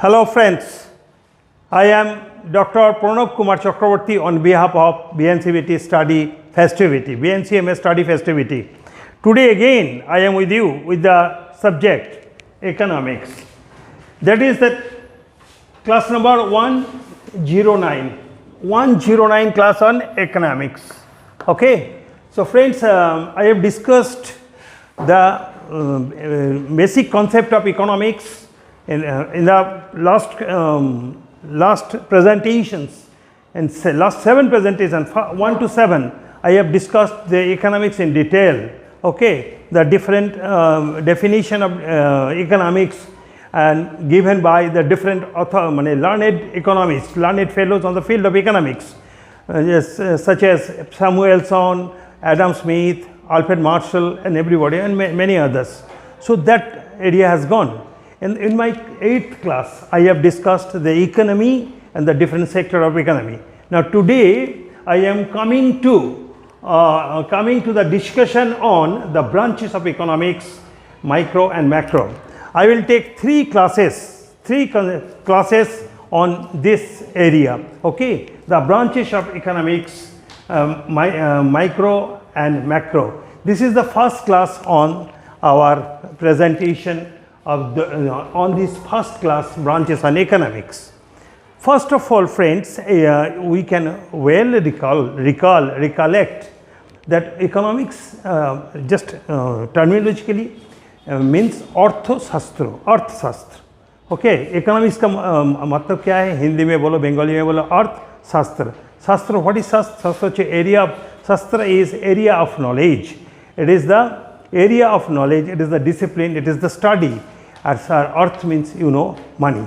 Hello friends, I am Dr. Kr.Chakrabarti on behalf of BnCMS study Festivity, BnCMS study Festivity. Today again I am with you with the subject economics. That is the class number 109 class on economics. Okay. So friends, I have discussed the basic concept of economics in the last presentations, and last 7 presentations 1 to 7 I have discussed the economics in detail. Okay, the different definition of economics and given by the different learned economists, learned fellows on the field of economics, such as Samuelson, Adam Smith, Alfred Marshall and everybody and many others. So that area has gone. In my 8th class, I have discussed the economy and the different sector of economy. Now today, I am coming to the discussion on the branches of economics, micro and macro. I will take 3 classes on this area. Okay, the branches of economics, micro and macro. This is the first class on our presentation of the, on this first class branches on economics. First of all friends, we can well recollect that economics just terminologically means अर्थशास्त्र. Okay, economics का मतलब क्या है? हिंदी में बोलो, बंगाली में बोलो, अर्थशास्त्र. Shastra, what is Shastra? Shastra area of Shastra is area of knowledge. It is the area of knowledge, it is the discipline, it is the study. As earth means, you know, money.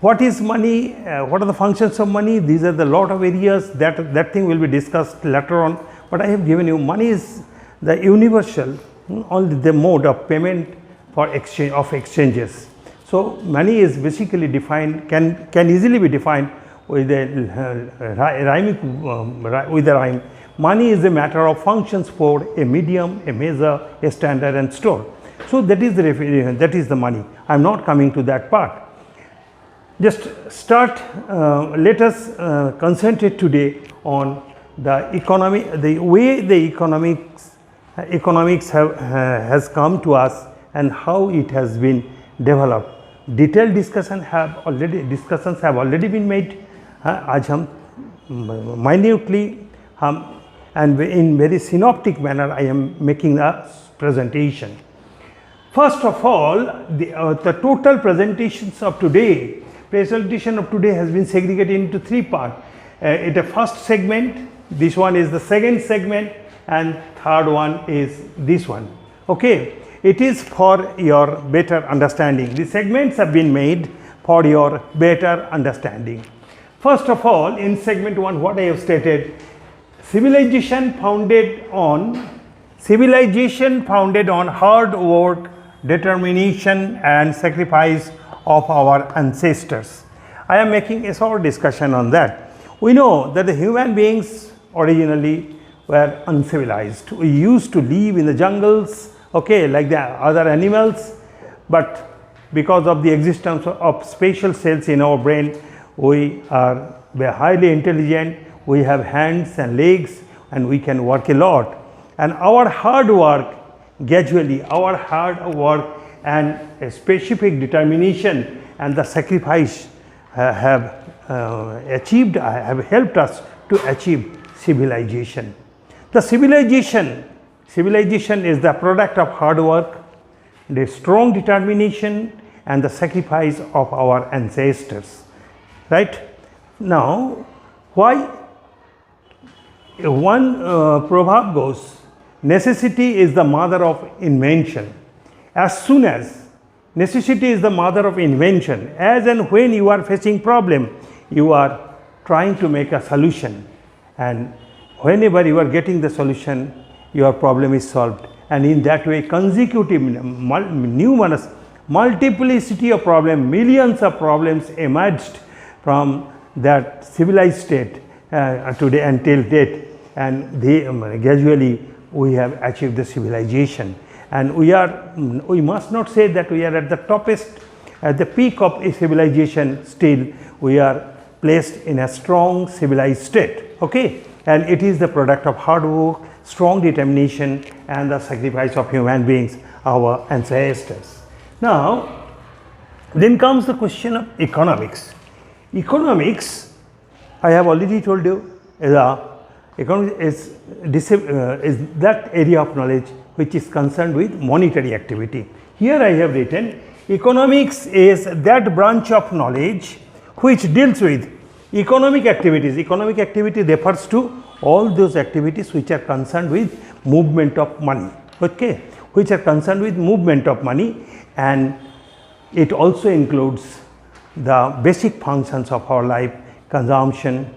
What is money? What are the functions of money? These are the lot of areas that thing will be discussed later on. But I have given you, money is the universal, only the mode of payment for exchange of exchanges. So money is basically defined, can easily be defined with a rhyme. Money is a matter of functions for a medium, a measure, a standard and store. So that is the money. I am not coming to that part. Just start, let us concentrate today on the economy, the way the economics has come to us and how it has been developed. Detailed discussions have already been made. आज हम minutely and in very synoptic manner I am making a presentation. First of all, the total presentation of today has been segregated into 3 parts. It a first segment, this one is the second segment and third one is this one. Okay, it is for your better understanding. The segments have been made for your better understanding. First of all, in segment 1, what I have stated, civilization founded on hard work, determination and sacrifice of our ancestors. I am making a short discussion on that. We know that the human beings originally were uncivilized. We used to live in the jungles, okay, like the other animals, but because of the existence of spatial cells in our brain, we are highly intelligent, we have hands and legs and we can work a lot. And our hard work, gradually our hard work and a specific determination and the sacrifice have helped us to achieve civilization. The civilization is the product of hard work, the strong determination and the sacrifice of our ancestors. Right? Now, why one proverb goes, necessity is the mother of invention. As soon as necessity is the mother of invention, as and when you are facing problem, you are trying to make a solution, and whenever you are getting the solution, your problem is solved. And in that way, consecutive, numerous, multiplicity of problems, millions of problems emerged from that civilized state today until date, and they gradually we have achieved the civilization. And we must not say that we are at the toppest At the peak of a civilization, still we are placed in a strong civilized state, okay, and it is the product of hard work, strong determination and the sacrifice of human beings, our ancestors. Now then comes the question of economics. Economics, I have already told you, economics is that area of knowledge which is concerned with monetary activity. Here I have written, economics is that branch of knowledge which deals with economic activities. Economic activity refers to all those activities which are concerned with movement of money, okay, which are concerned with movement of money, and it also includes the basic functions of our life: consumption,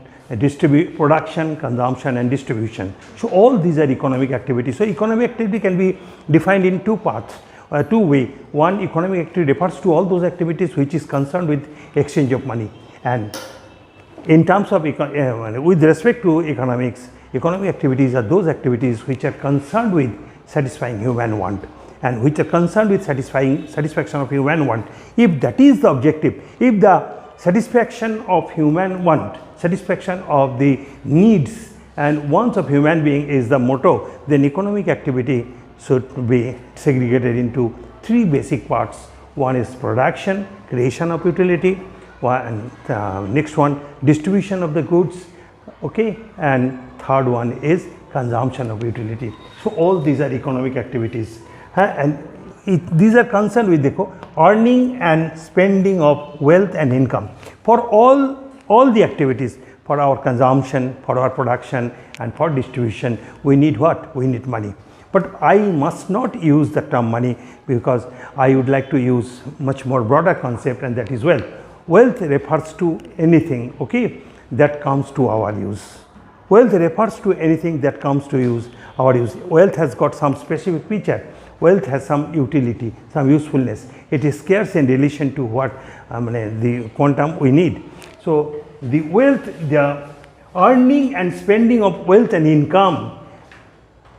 production, consumption and distribution. So all these are economic activities. So economic activity can be defined in two parts, two ways. One, economic activity refers to all those activities which is concerned with exchange of money, and in terms of with respect to economics, economic activities are those activities which are concerned with satisfying human want, and which are concerned with satisfaction of human want. If that is the objective, if the satisfaction of human want, satisfaction of the needs and wants of human being is the motto, then economic activity should be segregated into three basic parts. One is production, creation of utility, and next one distribution of the goods, okay, and third one is consumption of utility. So all these are economic activities, and these are concerned with the earning and spending of wealth and income. For all the activities, for our consumption, for our production and for distribution, we need what? We need money. But I must not use the term money, because I would like to use much more broader concept, and that is wealth. Wealth refers to anything, okay, that comes to our use. Wealth refers to anything that comes to our use. Wealth has got some specific feature. Wealth has some utility, some usefulness. It is scarce in relation to what the quantum we need. So the wealth, the earning and spending of wealth and income,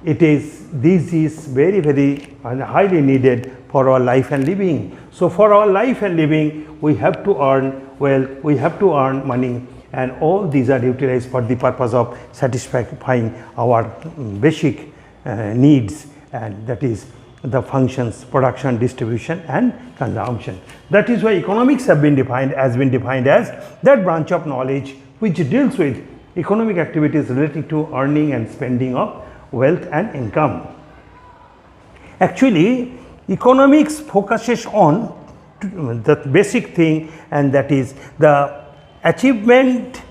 this is very, very highly needed for our life and living. So for our life and living, we have to earn wealth, we have to earn money, and all these are utilized for the purpose of satisfying our basic needs, and that is the functions: production, distribution and consumption. That is why economics has been defined as that branch of knowledge which deals with economic activities relating to earning and spending of wealth and income. Actually, economics focuses on the basic thing, and that is the achievement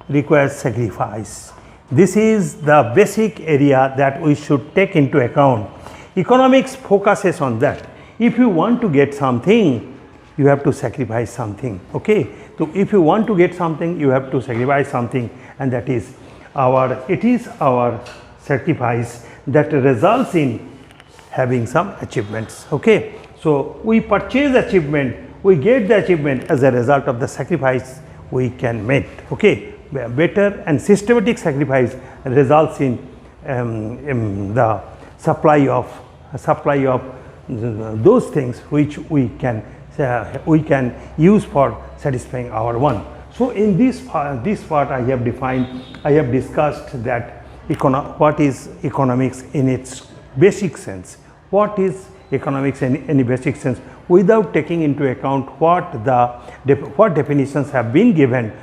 requires sacrifice. This is the basic area that we should take into account. Economics focuses on that. If you want to get something, you have to sacrifice something, okay. So if you want to get something, you have to sacrifice something, and that is our sacrifice that results in having some achievements, okay. So we purchase achievement, we get the achievement as a result of the sacrifice we can make, okay. Better and systematic sacrifice results in the supply of those things which we can use for satisfying our want. So in this part I have discussed that what is economics in its basic sense. What is economics in any basic sense, without taking into account what definitions have been given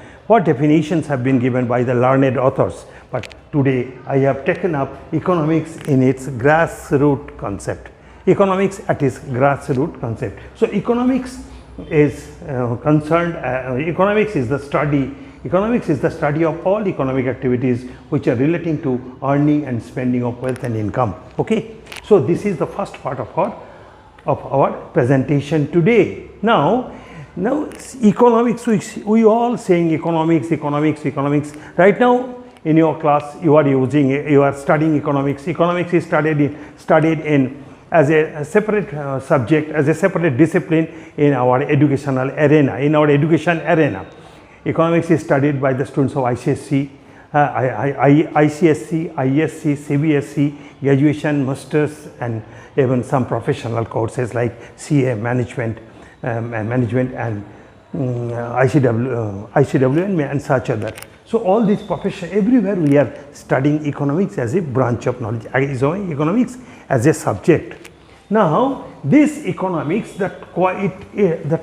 by the learned authors. But today I have taken up economics in its grassroots concept. Economics at its grassroots concept. So economics is economics is the study of all economic activities which are relating to earning and spending of wealth and income, okay. So this is the first part of our presentation today. Now economics, we all saying economics. Right now in your class you are studying economics. Economics is studied in as a separate subject, as a separate discipline in our educational arena. Economics is studied by the students of ICSE, ICSE, ISC, CBSE, graduation, masters, and even some professional courses like CA, management, management and ICW and such other. So all these professions, everywhere we are studying economics as a branch of knowledge, economics as a subject. Now this economics, the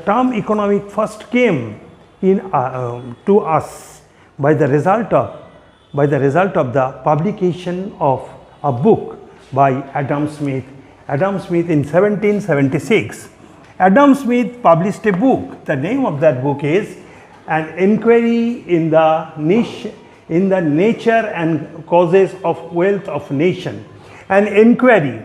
term economic first came in to us by the result of the publication of a book by Adam Smith. Adam Smith in 1776. Adam Smith published a book. The name of that book is An Inquiry in the Nature and Causes of Wealth of Nation. An inquiry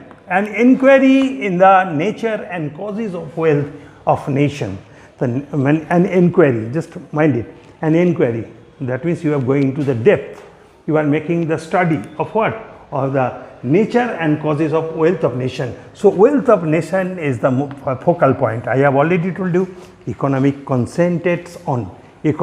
in the nature and causes of wealth of nation. An inquiry, just mind it, an inquiry. That means you are going to the depth. You are making the study of what? Of the nature and causes of wealth of nation. So wealth of nation is the focal point. I have already told you, economic concentrates on किस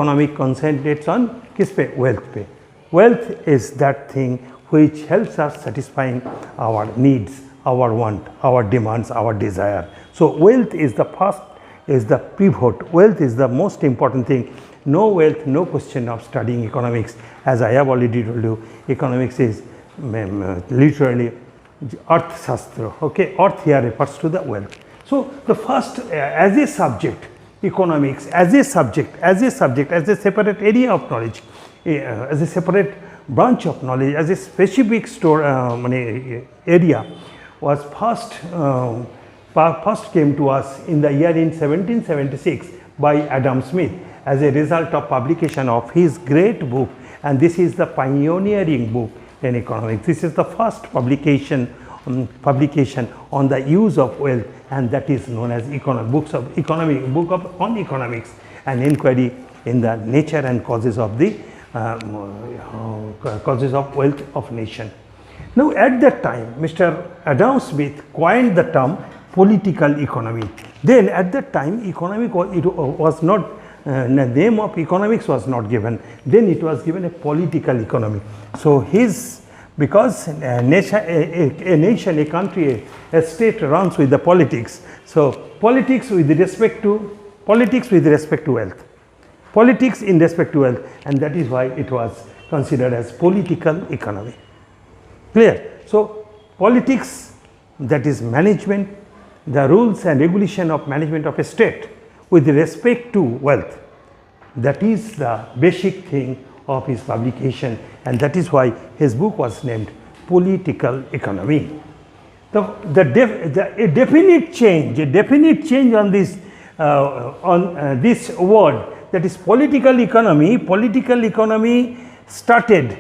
पे? Wealth पे. Wealth is that thing which helps us satisfying our needs, our want, our demands, our desire. So wealth is the first, is the pivot. Wealth is the most important thing. No wealth, no question of studying economics. As I have already told you, economics is literally earth shastra. Okay, earth here refers to the wealth. So the first, as a subject, economics as a subject, as a separate area of knowledge, as a separate branch of knowledge, as a specific area, was first came to us in the year in 1776 by Adam Smith as a result of publication of his great book, and this is the pioneering book in economics. This is the first publication on the use of wealth, and that is known as book on economics, an inquiry in the nature and causes of the causes of wealth of nation. Now at that time, Mr. Adam Smith coined the term political economy. Then at that time, economic was not the name of economics was not given. Then it was given a political economy. So because a nation, a country, a state runs with the politics. So politics with respect to wealth. Politics in respect to wealth, and that is why it was considered as political economy. Clear? So politics, that is management, the rules and regulation of management of a state with respect to wealth. That is the basic thing of his publication, and that is why his book was named Political Economy. A definite change on this this word, that is political economy. Political economy started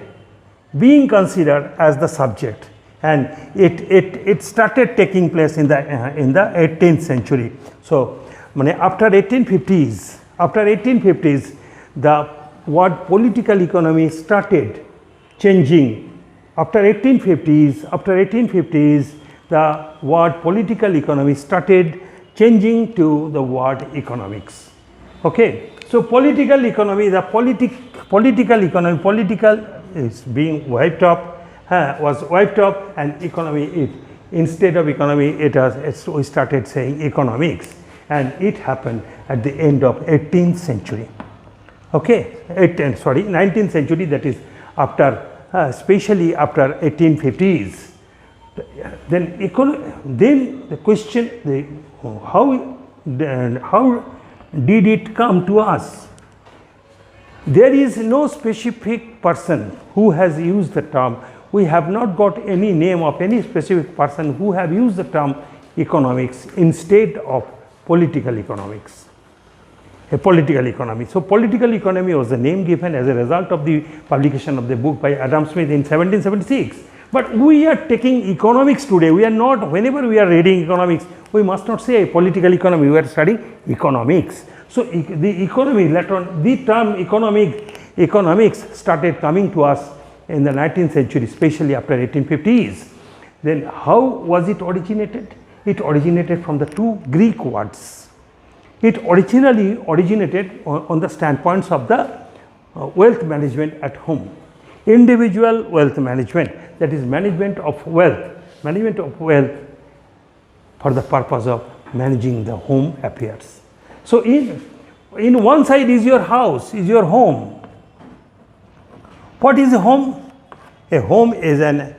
being considered as the subject, and it started taking place in the 18th century. So after 1850s, the word political economy started changing. After 1850s, the word political economy started changing to the word economics. Okay, so political economy, political is being wiped off, and economy, instead of economy, we started saying economics, and it happened at the end of 18th century. Okay, 19th century, that is after, especially after 1850s. Then the question, how did it come to us? There is no specific person who has used the term. We have not got any name of any specific person who have used the term economics instead of political economics. A political economy. So political economy was the name given as a result of the publication of the book by Adam Smith in 1776. But we are taking economics today. We are not, whenever we are reading economics, we must not say political economy, we are studying economics. So the economy, later on, the term economics started coming to us in the 19th century, especially after 1850s. Then how was it originated? It originated from the two Greek words. It originally originated on the standpoints of the wealth management at home. Individual wealth management, that is management of wealth for the purpose of managing the home affairs. So in one side is your house, is your home. What is a home? A home is an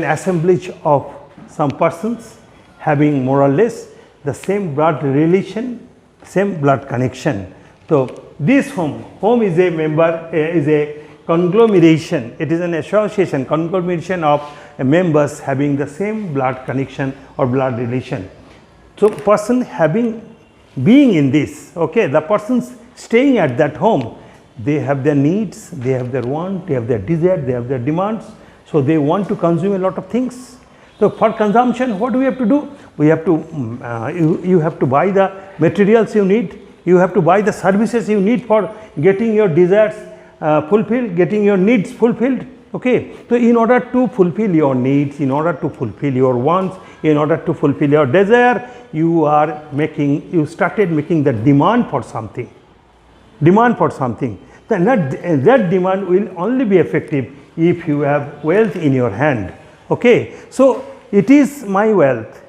assemblage of some persons having more or less the same blood relation, same blood connection. So this home is a member, is a conglomeration, it is an association, conglomeration of members having the same blood connection or blood relation. So person being in this, okay, the persons staying at that home, they have their needs, they have their want, they have their desire, they have their demands. So they want to consume a lot of things. So for consumption, what do we have to do? We have to, you have to buy the materials you need, you have to buy the services you need for getting your desires fulfilled, getting your needs fulfilled. Okay. So in order to fulfill your needs, in order to fulfill your wants, in order to fulfill your desire, you started making the demand for something. Demand for something. Then that demand will only be effective if you have wealth in your hand. Okay. So it is my wealth.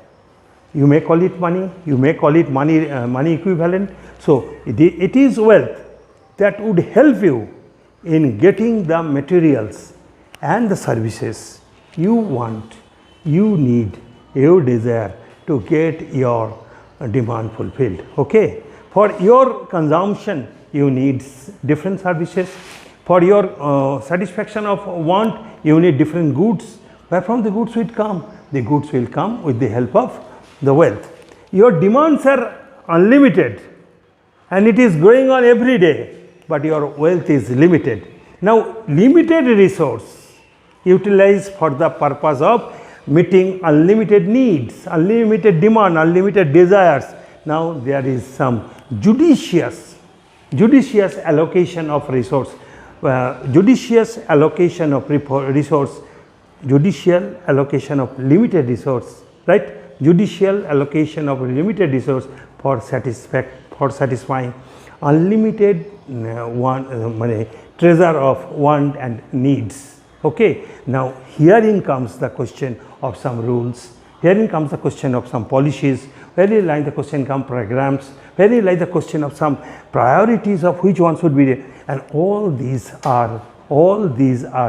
You may call it money, you may call it money equivalent. So it is wealth that would help you in getting the materials and the services you want, you need, you desire to get your demand fulfilled. Okay. For your consumption, you need different services. For your satisfaction of want, you need different goods. Where from the goods will come? The goods will come with the help of the wealth. Your demands are unlimited and it is going on every day, but your wealth is limited. Now, limited resource utilized for the purpose of meeting unlimited needs, unlimited demand, unlimited desires. Now, there is some judicious allocation of resource, judicious allocation of resource, judicial allocation of limited resource, right? Judicial allocation of limited resource for satisfying unlimited treasure of want and needs. Okay. Now, herein comes the question of some rules, herein comes the question of some policies, wherein like the question comes programs, wherein like the question of some priorities of which one should be there, and all these are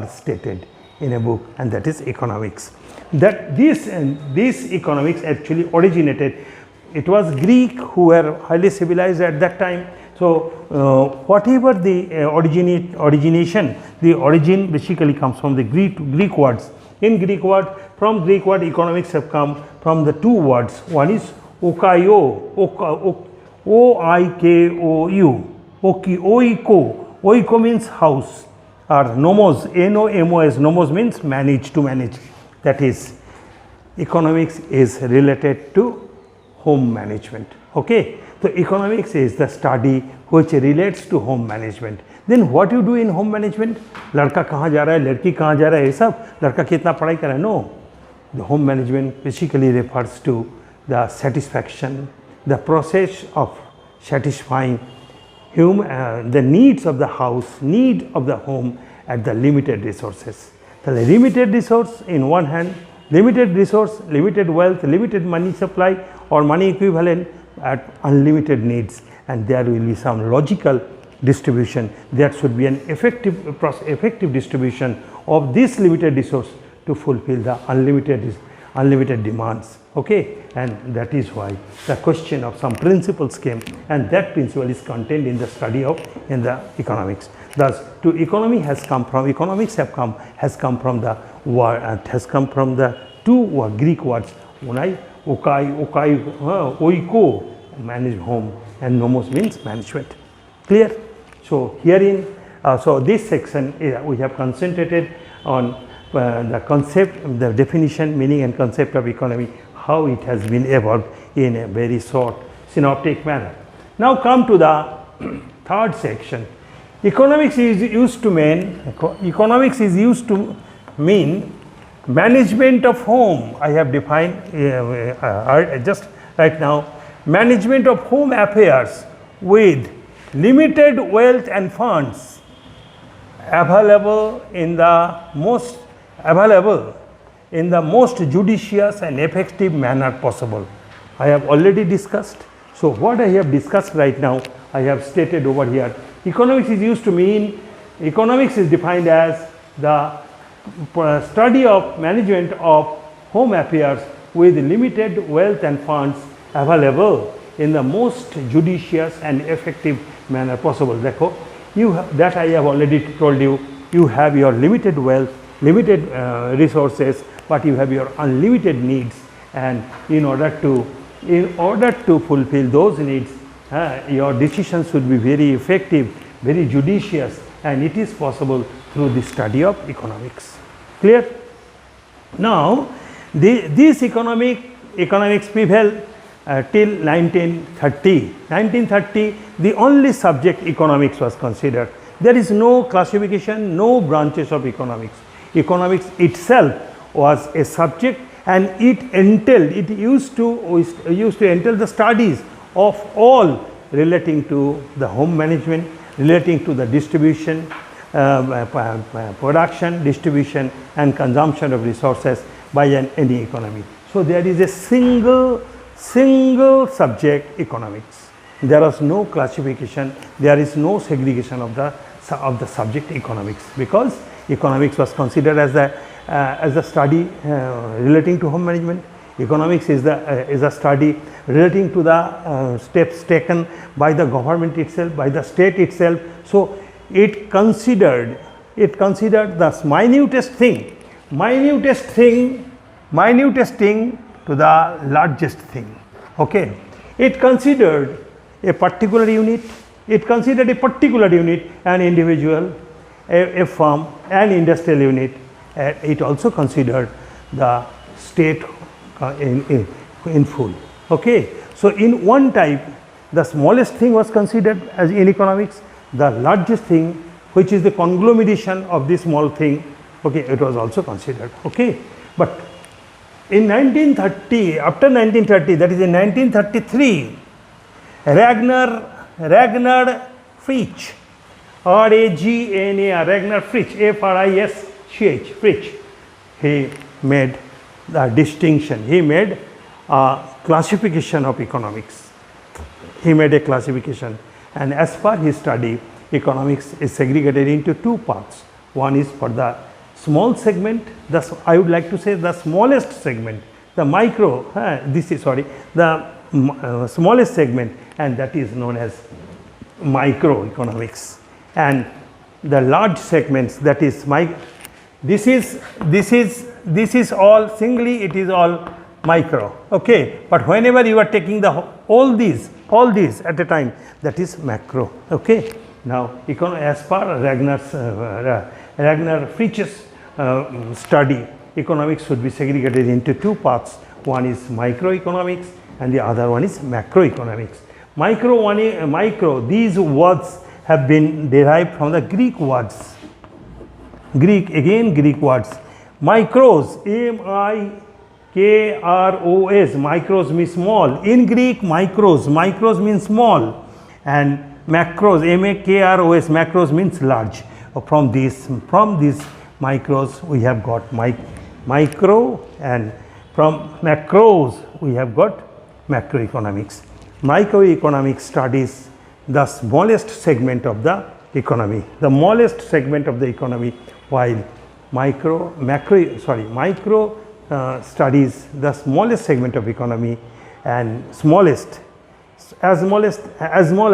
stated in a book, and that is economics. That this economics actually originated, it was Greek who were highly civilized at that time. So whatever the origination, the origin basically comes from the Greek words. In Greek word, from Greek word, economics have come from the two words. One is okaio, O-I-K-O-U, oiko. Oiko means house, or nomos, N-O-M-O-S, nomos means manage, to manage. That is, economics is related to home management. Okay. So economics is the study which relates to home management. Then what you do in home management? लड़का कहाँ जा रहा है, लड़की कहाँ जा रहा है, ये सब लड़का कितना पढ़ाई कर रहा है? No. The home management basically refers to the satisfaction, the process of satisfying the needs of the house, need of the home at the limited resources. The limited resource in one hand, limited resource, limited wealth, limited money supply or money equivalent at unlimited needs, and there will be some logical distribution. There should be an effective distribution of this limited resource to fulfill the unlimited demands. Okay, and that is why the question of some principles came, and that principle is contained in the study of in the economics. Thus, to economy has come from economics has come from the word has come from the two Greek words oiko, manage home, and nomos means management. Clear? So herein, so this section we have concentrated on the concept, the definition, meaning and concept of economy, how it has been evolved in a very short synoptic manner. Now come to the third section. Economics is used to mean management of home. I have defined just right now, management of home affairs with limited wealth and funds available in the most judicious and effective manner possible. I have already discussed. So what I have discussed right now, I have stated over here. Economics is used to mean, economics is defined as the study of management of home affairs with limited wealth and funds available in the most judicious and effective manner possible. Therefore, that I have already told you, you have your limited wealth, limited resources, but you have your unlimited needs, and in order to fulfill those needs, your decisions should be very effective, very judicious, and it is possible through the study of economics. Clear? Now, this economics prevailed till 1930. 1930, the only subject economics was considered. There is no classification, no branches of economics. Economics itself was a subject, and it used to entail the studies of all relating to the home management, relating to the distribution, production, distribution and consumption of resources by any economy. So there is a single subject economics. There is no classification, there is no segregation of the subject economics, because economics was considered as a study relating to home management. Economics is a study relating to the steps taken by the government itself, by the state itself. So it considered the minutest thing to the largest thing. Okay, it considered a particular unit, an individual, a firm, an industrial unit. It also considered the state in full. Okay, so in one type, the smallest thing was considered as in economics, the largest thing, which is the conglomeration of this small thing, okay, it was also considered. Okay, but in 1930, after 1930, that is in 1933, Ragnar Frisch, R-A-G-N-A-R, Ragnar Frisch, F-R-I-S-C-H, Frisch, he made the distinction, he made a classification of economics. He made a classification, and as per his study, economics is segregated into two parts. One is for the small segment, I would like to say the smallest segment, the smallest segment, and that is known as microeconomics. And the large segments, that is this is all singly, it is all micro. Okay, but whenever you are taking all these at a time, that is macro. Okay, now as per Ragnar Frisch's study, economics should be segregated into two parts. One is microeconomics and the other one is macroeconomics. Micro, these words have been derived from the Greek words. Greek words. Micros, M-I-K-R-O-S, micros means small. In Greek, micros means small, and macros, M-A-K-R-O-S, macros means large. From these micros we have got micro, and from macros we have got macroeconomics. Microeconomics studies the smallest segment of the economy, while micro studies the smallest segment of economy, and as small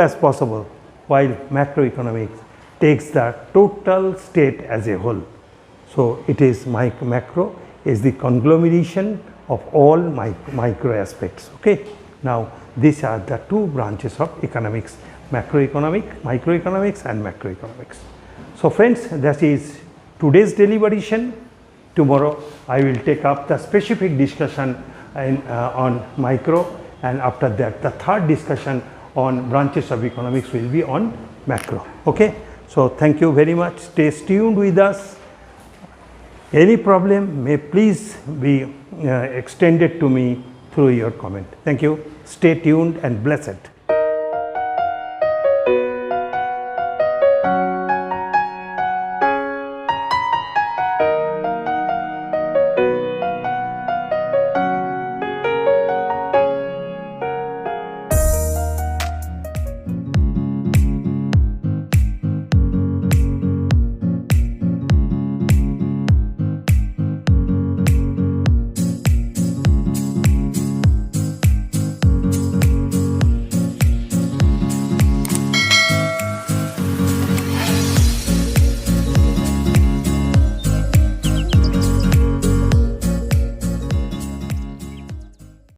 as possible, while macroeconomics takes the total state as a whole. So it is macro is the conglomeration of all micro aspects. Okay, now these are the two branches of economics: microeconomics and macroeconomics. So friends, that is today's deliberation. Tomorrow I will take up the specific discussion on micro, and after that the third discussion on branches of economics will be on macro. Okay, so thank you very much. Stay tuned with us. Any problem may please be extended to me through your comment. Thank you. Stay tuned and blessed.